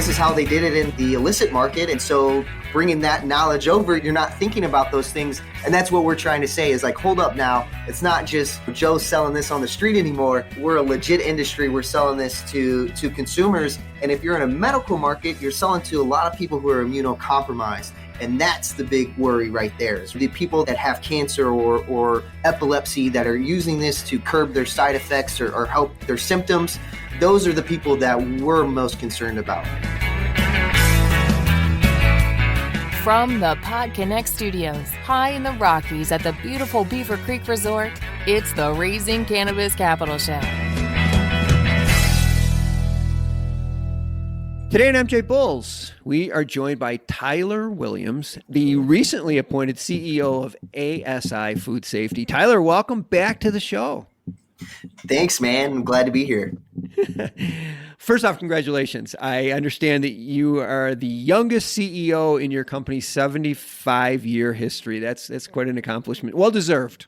this is how they did it in the illicit market. And so bringing that knowledge over, you're not thinking about those things. And that's what we're trying to say is like, hold up now. It's not just Joe selling this on the street anymore. We're a legit industry. We're selling this to consumers. And if you're in a medical market, you're selling to a lot of people who are immunocompromised. And that's the big worry right there. Is the people that have cancer or epilepsy that are using this to curb their side effects or help their symptoms. Those are the people that we're most concerned about. From the PodConx studios, high in the Rockies at the beautiful Beaver Creek Resort, it's the Raising Cannabis Capital Show. Today on MJ Bulls, we are joined by Tyler Williams, the recently appointed CEO of ASI Food Safety. Tyler, welcome back to the show. Thanks, man. I'm glad to be here. First off, congratulations. I understand that you are the youngest CEO in your company's 75-year history. That's quite an accomplishment. Well deserved.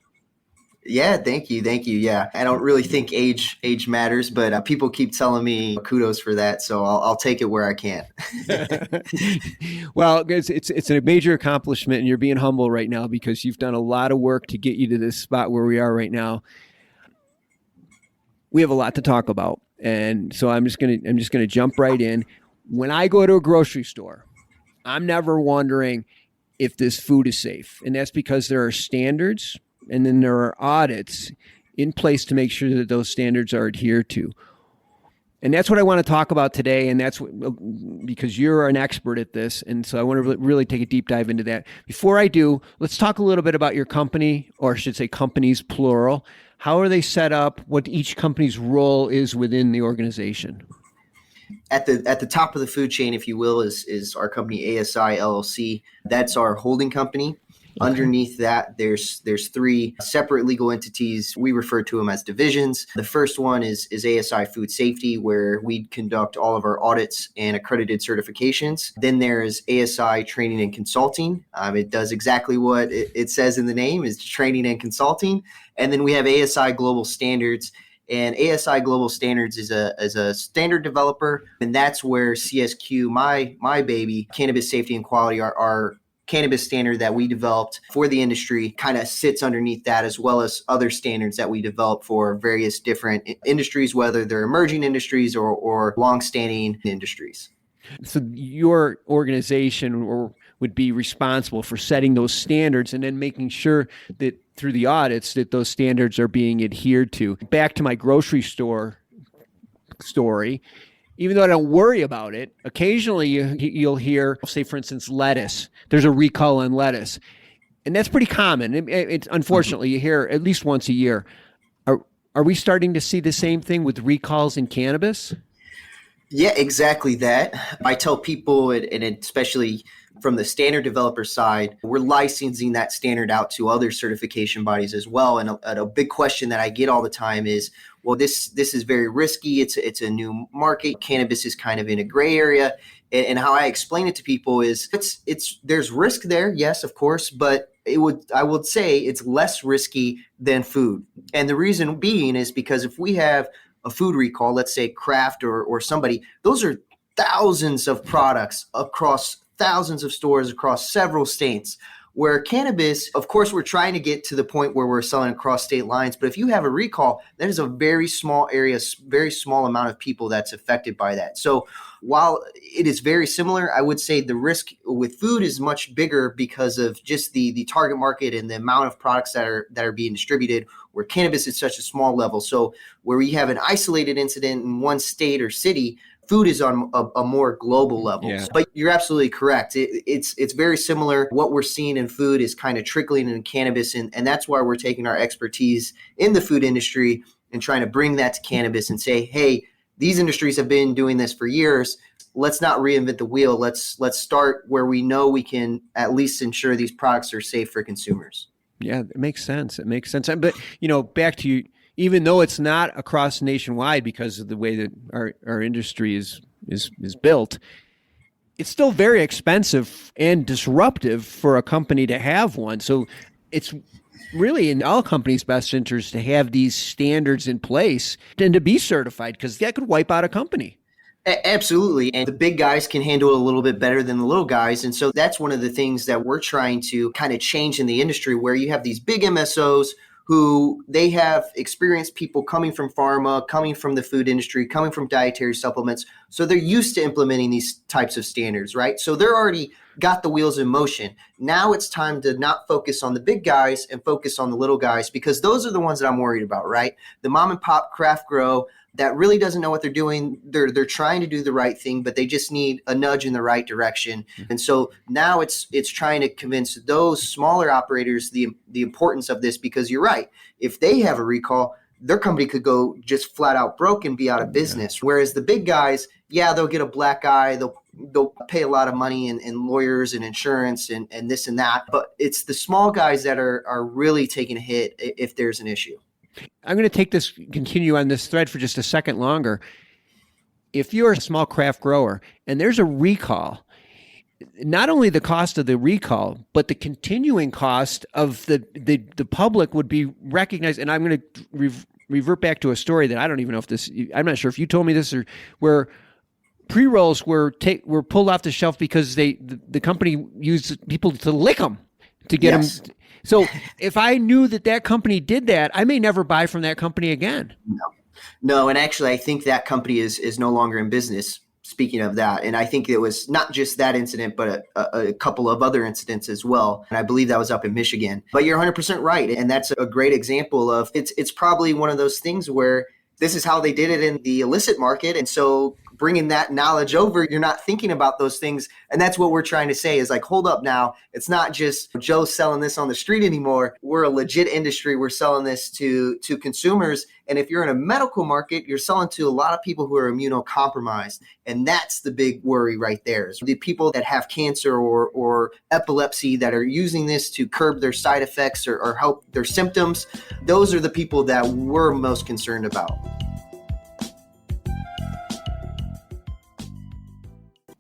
Yeah, thank you. Yeah, I don't really think age matters, but people keep telling me kudos for that, so I'll take it where I can. Well, it's a major accomplishment, and you're being humble right now because you've done a lot of work to get you to this spot where we are right now. We have a lot to talk about, and so I'm just gonna jump right in. When I go to a grocery store, I'm never wondering if this food is safe, and that's because there are standards. And then there are audits in place to make sure that those standards are adhered to. And that's what I want to talk about today. And that's because you're an expert at this. And so I want to really take a deep dive into that. Before I do, let's talk a little bit about your company, or I should say companies, plural. How are they set up? What each company's role is within the organization? At the top of the food chain, if you will, is our company ASI LLC. That's our holding company. Okay. Underneath that, there's three separate legal entities. We refer to them as divisions. The first one is ASI Food Safety, where we conduct all of our audits and accredited certifications. Then there's ASI Training and Consulting. It does exactly what it says in the name, is training and consulting. And then we have ASI Global Standards. And ASI Global Standards is a standard developer, and that's where CSQ, my baby, Cannabis Safety and Quality, our cannabis standard that we developed for the industry, kind of sits underneath that, as well as other standards that we develop for various different industries, whether they're emerging industries or longstanding industries. So your organization would be responsible for setting those standards and then making sure that through the audits that those standards are being adhered to. Back to my grocery store story. Even though I don't worry about it, occasionally you'll hear, say, for instance, lettuce. There's a recall on lettuce. And that's pretty common. It's unfortunately, you hear at least once a year. Are we starting to see the same thing with recalls in cannabis? Yeah, exactly that. I tell people, and especially from the standard developer side, we're licensing that standard out to other certification bodies as well. And a big question that I get all the time is, well, this is very risky. It's a new market. Cannabis is kind of in a gray area. And how I explain it to people is there's risk there, yes, of course, but I would say it's less risky than food. And the reason being is because if we have a food recall, let's say Kraft or somebody, those are thousands of products across thousands of stores across several states. Where cannabis, of course, we're trying to get to the point where we're selling across state lines. But if you have a recall, that is a very small area, very small amount of people that's affected by that. So while it is very similar, I would say the risk with food is much bigger because of just the target market and the amount of products that are being distributed, where cannabis is such a small level. So where we have an isolated incident in one state or city, food is on a more global level. Yeah. But you're absolutely correct. It's very similar. What we're seeing in food is kind of trickling in cannabis. And that's why we're taking our expertise in the food industry and trying to bring that to cannabis and say, hey, these industries have been doing this for years. Let's not reinvent the wheel. Let's start where we know we can at least ensure these products are safe for consumers. Yeah, it makes sense. But, back to you. Even though it's not across nationwide because of the way that our industry is built, it's still very expensive and disruptive for a company to have one. So it's really in all companies' best interest to have these standards in place and to be certified, because that could wipe out a company. Absolutely. And the big guys can handle it a little bit better than the little guys. And so that's one of the things that we're trying to kind of change in the industry, where you have these big MSOs who they have experienced people coming from pharma, coming from the food industry, coming from dietary supplements. So they're used to implementing these types of standards, right? So they're already got the wheels in motion. Now it's time to not focus on the big guys and focus on the little guys, because those are the ones that I'm worried about, right? The mom and pop craft grow that really doesn't know what they're doing. They're trying to do the right thing, but they just need a nudge in the right direction. And so now it's trying to convince those smaller operators the importance of this, because you're right. If they have a recall, their company could go just flat out broke and be out of business. Whereas the big guys, they'll get a black eye. They'll pay a lot of money in lawyers and insurance and this and that. But it's the small guys that are really taking a hit if there's an issue. I'm going to continue on this thread for just a second longer. If you're a small craft grower and there's a recall, not only the cost of the recall, but the continuing cost of the public would be recognized. And I'm going to revert back to a story that I don't even know I'm not sure if you told me this, or where pre-rolls were pulled off the shelf because the company used people to lick them to get them. So if I knew that company did that, I may never buy from that company again. No. And actually, I think that company is no longer in business. Speaking of that, and I think it was not just that incident, but a couple of other incidents as well. And I believe that was up in Michigan. But you're 100% right. And that's a great example of it's probably one of those things where this is how they did it in the illicit market. And so bringing that knowledge over, you're not thinking about those things. And that's what we're trying to say is like, hold up now. It's not just Joe selling this on the street anymore. We're a legit industry. We're selling this to consumers. And if you're in a medical market, you're selling to a lot of people who are immunocompromised. And that's the big worry right there. So the people that have cancer or epilepsy that are using this to curb their side effects or help their symptoms, those are the people that we're most concerned about.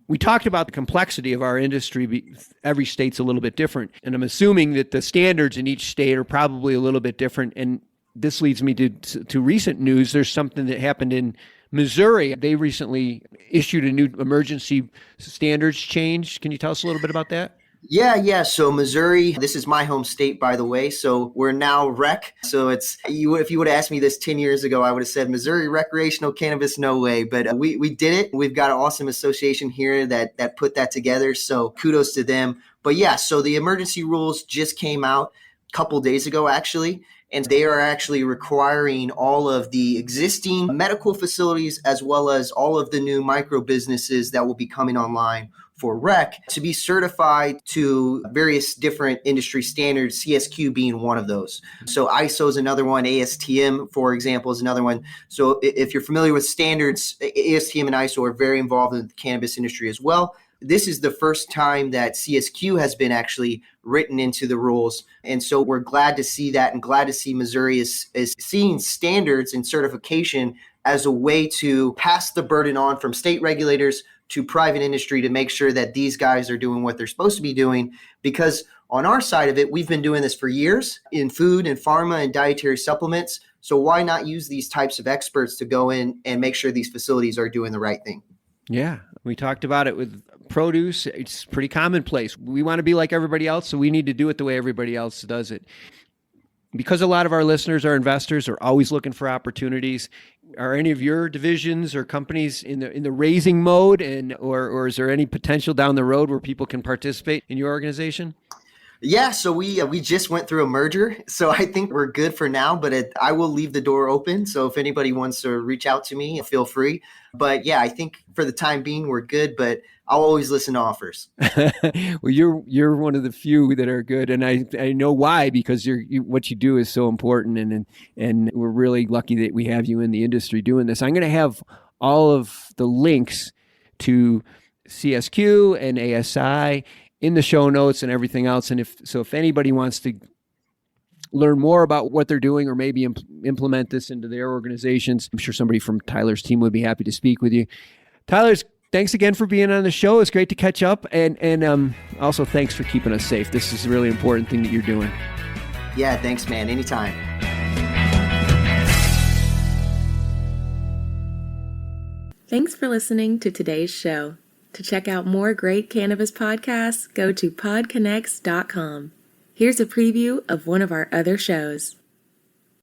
We talked about the complexity of our industry. Every state's a little bit different. And I'm assuming that the standards in each state are probably a little bit different. And this leads me to recent news. There's something that happened in Missouri. They recently issued a new emergency standards change. Can you tell us a little bit about that? Yeah. So Missouri, this is my home state, by the way. So we're now rec. So if you would have asked me this 10 years ago, I would have said Missouri recreational cannabis, no way. But we did it. We've got an awesome association here that put that together. So kudos to them. But yeah, so the emergency rules just came out a couple days ago, actually. And they are actually requiring all of the existing medical facilities as well as all of the new micro businesses that will be coming online for rec to be certified to various different industry standards, CSQ being one of those. So ISO is another one, ASTM, for example, is another one. So if you're familiar with standards, ASTM and ISO are very involved in the cannabis industry as well. This is the first time that CSQ has been actually written into the rules. And so we're glad to see that and glad to see Missouri is seeing standards and certification as a way to pass the burden on from state regulators to private industry to make sure that these guys are doing what they're supposed to be doing. Because on our side of it, we've been doing this for years in food and pharma and dietary supplements. So why not use these types of experts to go in and make sure these facilities are doing the right thing? Yeah, we talked about it with produce. It's pretty commonplace. We want to be like everybody else, so we need to do it the way everybody else does it. Because a lot of our listeners are investors, are always looking for opportunities. Are any of your divisions or companies in the raising mode, or is there any potential down the road where people can participate in your organization? Yeah, so we just went through a merger, so I think we're good for now, but I will leave the door open. So if anybody wants to reach out to me, feel free. But yeah, I think for the time being, we're good, but I'll always listen to offers. Well, you're one of the few that are good, and I know why, because what you do is so important, and we're really lucky that we have you in the industry doing this. I'm going to have all of the links to CSQ and ASI in the show notes and everything else. And if anybody wants to learn more about what they're doing or maybe implement this into their organizations, I'm sure somebody from Tyler's team would be happy to speak with you. Thanks again for being on the show. It's great to catch up. And also thanks for keeping us safe. This is a really important thing that you're doing. Yeah, thanks, man. Anytime. Thanks for listening to today's show. To check out more great cannabis podcasts, go to PodConx.com. Here's a preview of one of our other shows.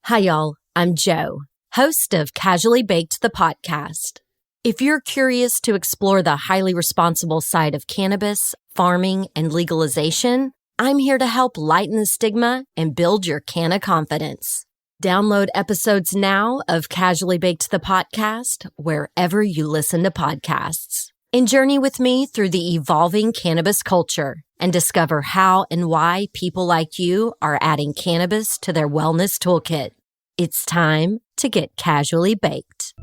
Hi, y'all. I'm Jo, host of Casually Baked, the podcast. If you're curious to explore the highly responsible side of cannabis, farming, and legalization, I'm here to help lighten the stigma and build your canna confidence. Download episodes now of Casually Baked, the podcast, wherever you listen to podcasts. And journey with me through the evolving cannabis culture and discover how and why people like you are adding cannabis to their wellness toolkit. It's time to get casually baked.